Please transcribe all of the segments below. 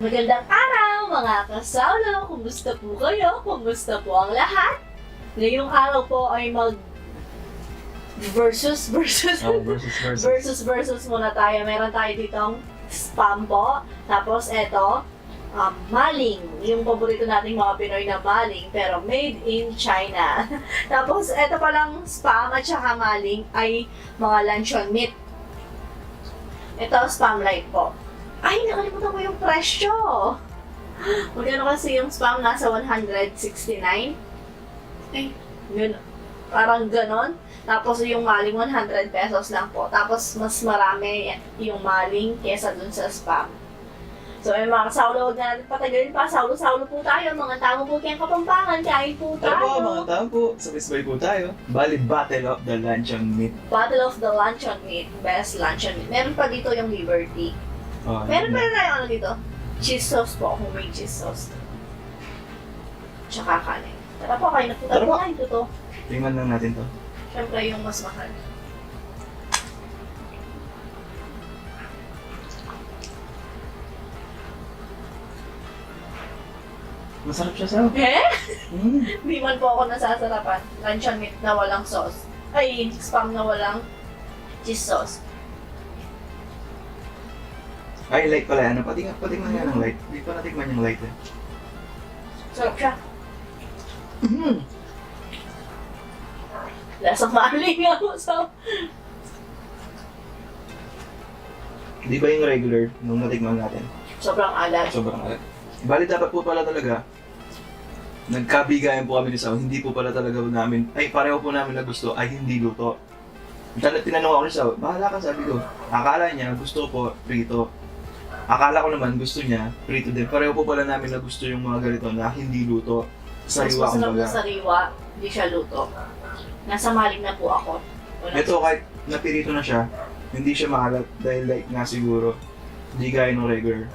Magandang araw mga kasawlo! Kumusta po kayo? Kumusta po ang lahat? Ngayong araw po ay versus muna tayo. Meron tayo ditong spam po. Tapos eto, maling. Yung paborito nating mga Pinoy na maling pero made in China. Tapos eto palang spam at saka maling ay mga luncheon meat. Ito spam light po. Ay, nakalimutan ko yung presyo. Magkano kasi yung spam? Nasa 169. Eh, yun. Parang ganon. Tapos yung maling 100 pesos lang po. Tapos mas marami yung maling kesa dun sa spam. So, mga kasawlo, huwag na natin patagalin pa. Sawlo-sawlo po tayo. Mga tao po kayang Kapampangan. Kain po tayo. Tara po, mga tao po. Sabay-sabay po tayo. Bali, Battle of the Luncheon Meat. Battle of the Luncheon Meat. Best luncheon meat. Meron pa dito yung Liberty. Meron pa rin tayo ano dito? Cheese sauce po. Homemade cheese sauce. Tsaka kanin. Tara po, kain na po tayo. Tara po. Kain ko to. Tingnan lang natin to. Siyempre yung mas mahal. Masarap siya sa. Eh? Mm. Di man po ako nasasarapan. Luncheon meat na walang sauce. Ay, spam na walang cheese sauce. Ay, light pala. Ano? Patingnan nga ng light. Hindi pa natikman yung light eh. Sarap siya. Mm. Lasang maling ako. So, Di ba yung regular nung natikman natin? sobrang alat. Sobrang alat. Bali, dapat po pala talaga nagkabigayan po kami ni Sao. Hindi po pala talaga namin, ay pareho po namin na gusto ay hindi luto. Tinanong ako ni Sao, bahala ka, sabi ko. Akala niya gusto ko po prito. Akala ko naman gusto niya prito din. Pareho po pala namin na gusto yung mga ganito na hindi luto. Mas Sariwa masarap na kumbaga. sariwa. Hindi siya luto. Nasa maling na po ako. Walang Ito kahit napirito na siya, hindi siya maalat dahil like nga siguro hindi gaya ng regular.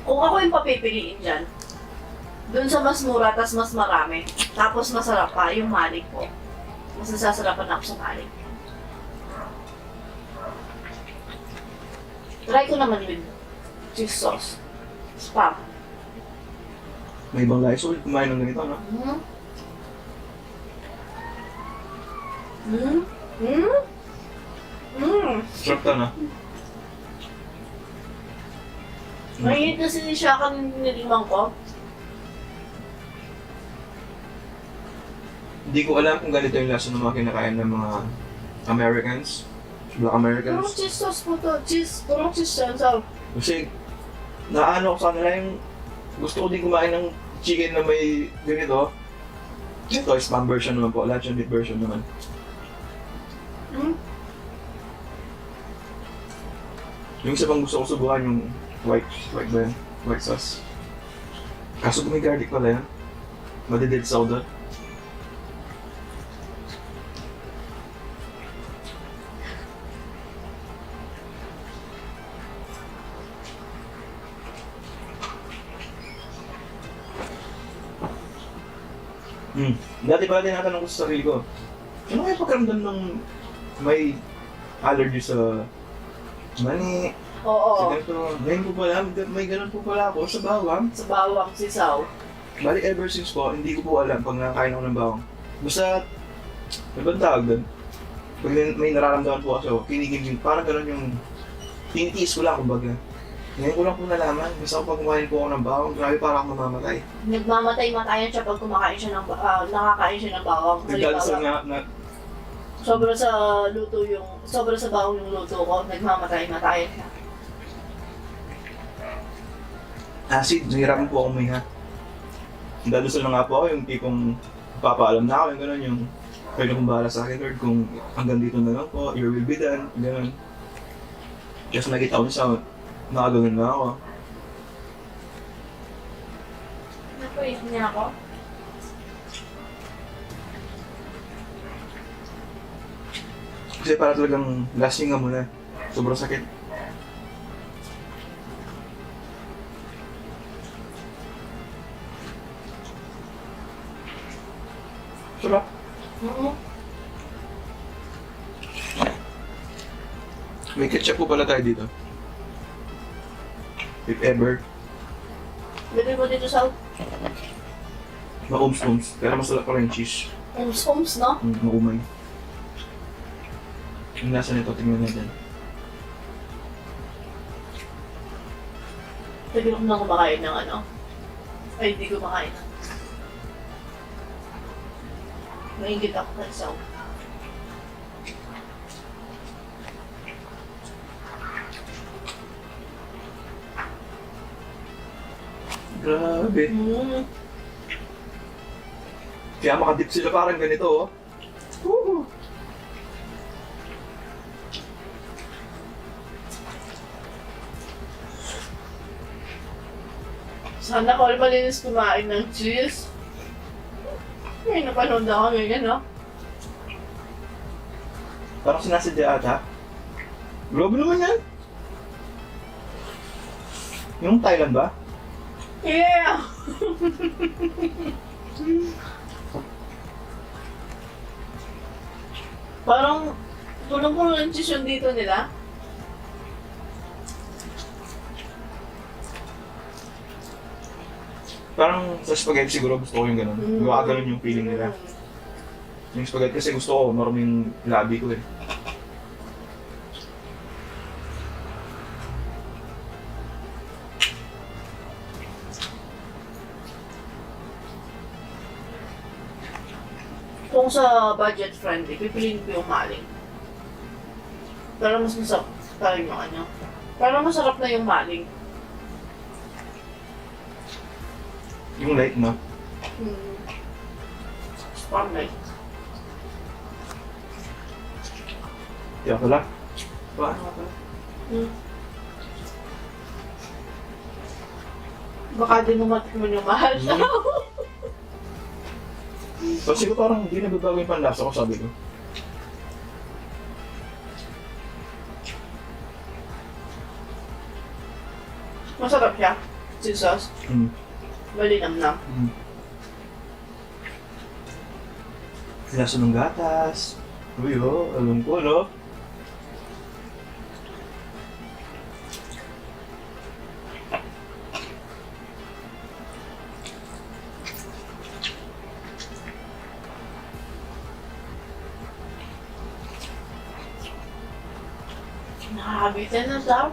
Kung ako yung papipiliin dyan, dun sa mas mura, tas mas marami, tapos masarap pa, yung maling po. Mas nasasarapan ako sa maling. Try ko naman with cheese sauce. Spam. May ibang guys ulit kumain ng ganito, no? Mm. Mm. Mm. Mm. Sarap to, no? Mainit kasi siya kaninilimang ko. Hindi ko alam kung ganito yung lasa ng mga kinakain ng mga Americans. Black Purong Americans. cheese sauce po to. Purong cheese yan. So, Kasi, naano ko sa kanila yung gusto ko din kumain ng chicken na may ganito. Ito, spam version naman po. Luncheon meat version naman. mm. Yung isa pang gusto ko subukan yung white ba yan? White sauce. Kaso kung may garlic pala yan. Madidid soda. Dati pala tinatanong ko sa sarili ko, ano kaya pagkaramdam ng may allergy sa mani, Oo. sa ganito? Ngayon po pala, may ganun po pala ako sa bawang. Sa bawang sisaw. Bali ever since po, hindi ko po alam pag nakakain ako ng bawang. Basta, may bang tawag doon? Pag may nararamdaman po ako, kinigin parang ganun yung tinitiis ko lang kumbaga. Ngayon ko lang po nalaman, basta pag kumain po ako ng bawang, grabe parang ako mamamatay. Nagmamatay-matayan siya pag kumakain siya ng nakakain siya ng bawang. Nagdadasal Halimbawa, nga na, sobra sa bawang yung luto ko, nagmamatay-matayan siya. acid, nahirapan po akong huminga. Nagdadasal na nga po ako yung tipong papaalam na ako, yung gano'n yung pwede kong bahala sa akin, Lord, kung hanggang dito na lang po, your will be done, gano'n. Kasi nakita ko sa nakagano'n na ako. Nakuit niya ako. Kasi para talagang lasting nga muna. Sobrang sakit. Sarap. Oo. May ketchup po pala tayo dito. If ever, Bili mo dito sa ma-ums-ums. Pero masarap pala yung cheese. ums-ums, no? Maumay. Yung lasa nito, tingnan natin. Tagal ko na kumakain ng ano. Ay, hindi kumakain. Maingit ako sa isaw. Grabe. Kaya makadip sila parang ganito, oh. Woo! Sana all malinis kumain ng cheese. May napanood ako ganyan, no? Parang sinasadya ata. Grabe naman yan. Yung Thailand ba? Yeah! Parang punong-puno ng cheese yung dito nila. Parang sa spaghetti siguro gusto ko yung gano'n. Ganun yung feeling nila. Yung spaghetti kasi gusto ko, maraming labi ko eh. Kung sa budget friendly, pipiliin ko yung maling. Pero mas masarap pa rin yung ano. Pero masarap na yung maling. Yung light, no? Spotlight. Kaya pala. Ba? Baka din mo matikman yung mahal. Kasi ko parang hindi nababago yung panlasa ko, sabi ko. Masarap siya. Cheese sauce. Malinamnam. Lasa ng gatas. Uy, oh, alam ko, no? Nakakabitin na daw.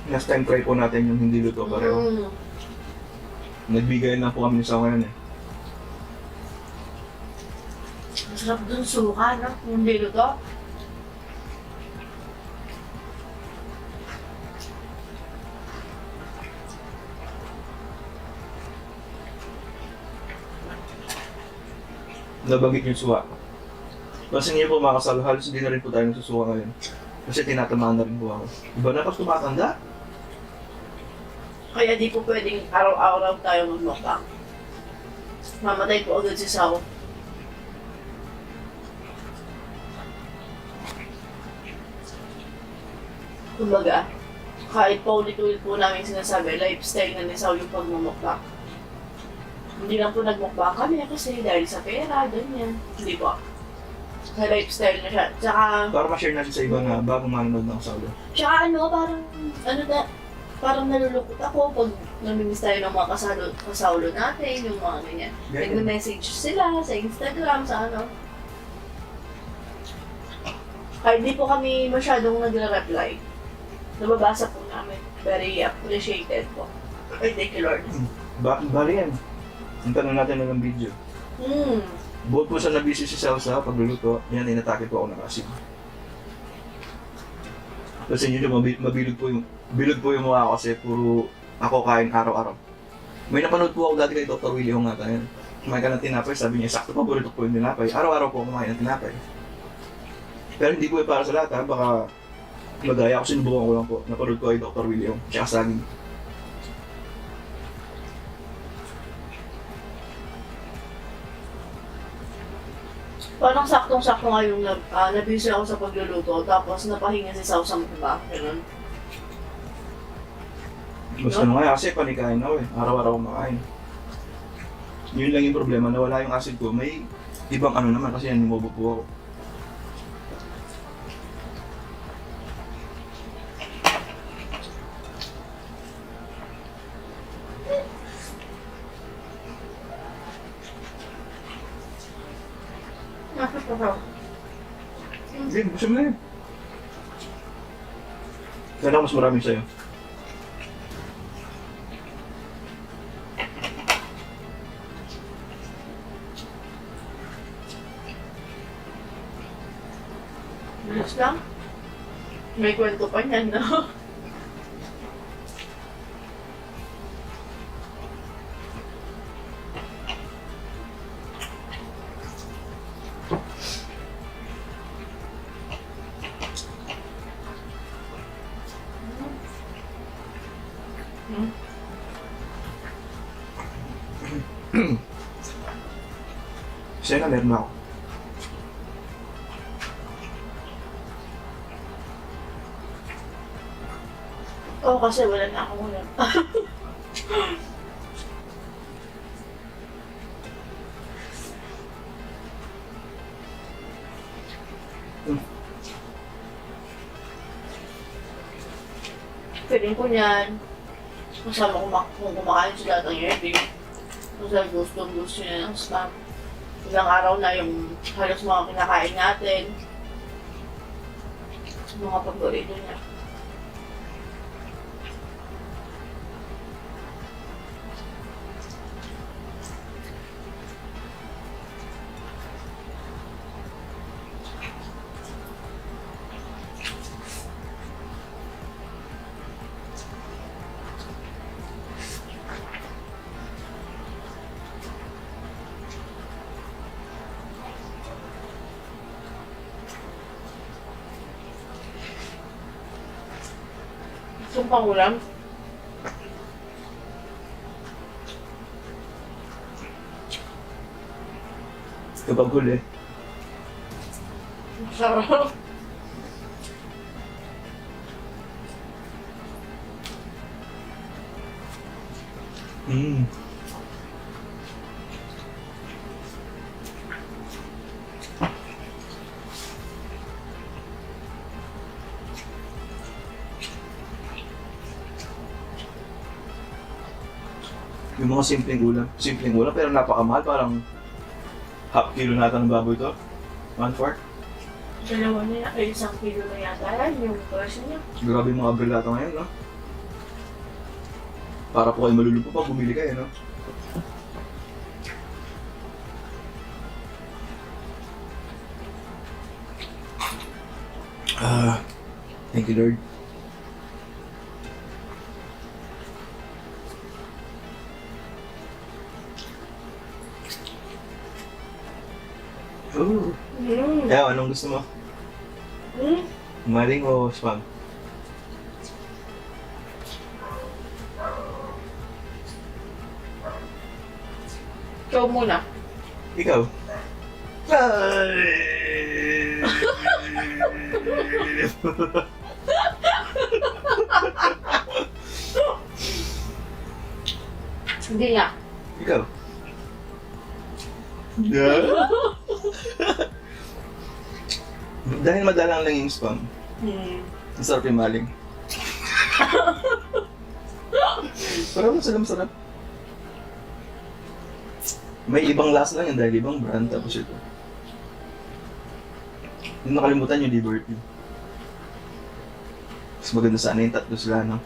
Last time try po natin yung hindi luto pareho. Nagbigay na po kami sa ngayon eh. Masarap dun suka, no? Yung niluto. Nabanggit yung suwa. Kasi niyo po mga kasal, halos hindi na rin po tayo nagsusuka ngayon. Kasi tinatamaan na rin po ako. Iba na pag tumatanda? Kaya di po pwedeng araw-araw tayo magmukbang. Mamatay po agad si Sao. Kumbaga, kahit paulit-ulit po namin sinasabi, lifestyle na ni Sao yung pagmumukbang. Hindi lang po nagmukbang kami kasi dahil sa pera, ganyan. Hindi po. Sa lifestyle na siya. Tsaka, Para ma-share natin sa iba na bagong manonood ng kasalo. tsaka parang nalulungkot ako pag namimiss tayo ng mga kasaulo natin, yung mga ganyan. Nagme-message sila sa Instagram, sa ano. Kahit di po kami masyadong nagre-reply. Nababasa po namin. Very appreciated po. Ay, thank you Lord. Bakit bali yan? Ang tanong natin na ng video. Buot po sa nabisi si Salsa pagluluto, yan inatake po ako ng asin. Kasi yun yung bilog po yung mukha ko kasi puro ako kain araw-araw. May napanood po ako dati kay Dr. Willie Hongata yan. Kumain ka ng tinapay, sabi niya, sakto paborito po yung tinapay. Araw-araw po kumain ng tinapay. Pero hindi po yung para sa lahat ha, baka magaya ako, sinubukan ko lang po. Napanood ko kay Dr. Willie Hong, tsaka saging. Parang saktong-sakto nga yung nabisi ako sa pagluluto, tapos napahinga si Sao sa mukha. Ganun. Basta no? Nga kasi panikain ako eh, araw-araw kumakain. Yun lang yung problema, nawala yung acid ko. May ibang ano naman kasi yan, nimobo po ako. Hindi, gusto mo na yun. Kaya mas marami sa'yo. Bilis lang. May kwento pa niyan, no? Sa'yo na, meron na ako. Oo, kasi wala na akong ulam. Feeling ko niyan, masama kung kumakain sila ng yeti. Kasi gusto niya ng spam. Ilang araw na yung halos mga kinakain natin. Mga paborito niya. Yung pangulam, Kapag huli. sarap. Mm. Yung mga simpleng ulam pero napakamahal, parang half kilo nata ng baboy to. 1/4. Dalawa na yan, ay 1 kilo na yata yan, yung presyo niya. Grabe yung mga abrilata ngayon, no? Para po kayo malulupo pag bumili kayo, no? Thank you, Lord. Ooh. Kaya, anong gusto mo? Maling o spam? Ikaw muna. Ikaw? Hindi nga. Ikaw? Yeah? Dahil madalang lang yung spam, ang sarap yung maling. Parang masarap. May ibang lasa lang yan dahil ibang brand, tapos ito. Yung nakalimutan yung Liberty. Mas maganda sana yung tatlo sila, no?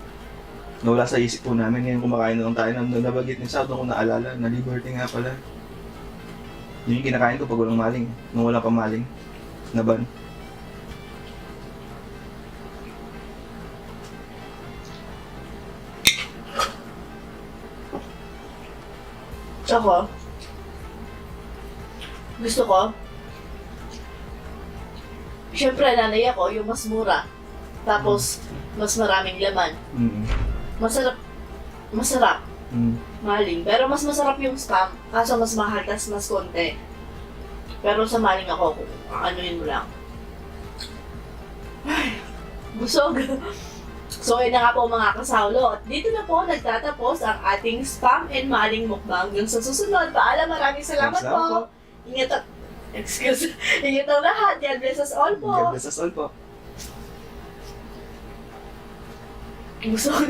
Nawala sa isip po namin, ngayon kumakain na lang tayo ng nabagit ni South, nung ko naalala na Liberty nga pala. Yun yung kinakain ko pag walang maling, nung wala pa maling, na ban. Ako, gusto ko, syempre nanay ako, yung mas mura. Tapos, mas maraming laman. Masarap. Maling. Pero mas masarap yung spam, kaso mas mahal, tas mas konti. Pero sa maling ako, anuin mo lang. Ay, busog. So, yun na nga po mga kasawlo. At dito na po nagtatapos ang ating spam and maling mukbang. Yung sa susunod, paalam, maraming salamat po. Ingat ang lahat. God bless us all po. God bless us all po. Busog.